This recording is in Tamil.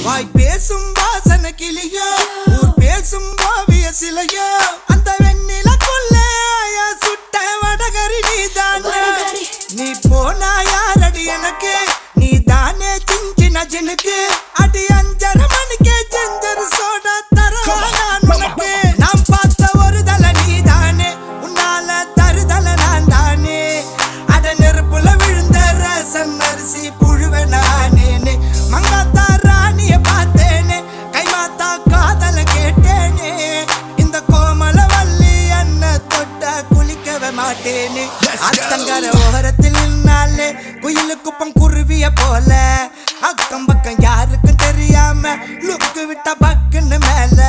வாய் பேசும் வாசன கிளியோ ஊர் பேசும் ஓவிய சிலையோ அந்த வெண்ணிலக்குள்ள சுட்ட வடகரி நீதானே நீ போனா யாரடி எனக்கு நீ தானே சின்ன ஜனுக்கு அடி 5:30 மணிக்கே ஜெஞ்சர் சோடா தரவா நான் உனக்கு நாம் பார்த்த ஒரு தலை நீதானே உன்னால தருதல நான் தானே அட நெருப்புல விழுந்த ரசம் அரிசி புழுவ நானேனே மங்காத்தா ராணிய பார்த்தேனே கைமாத்தா காதல கேட்டேனே இந்த கோமல வள்ளி அண்ண தொட்ட குளிக்கவே மாட்டேனே அத்தங்கர ஓரத்தில் நின்னாலே குயிலு குப்பம் குருவிய போல அக்கம் பக்கம் யாருக்கும் தெரியாம லுக்கு விட்ட பக்குன்னு மேல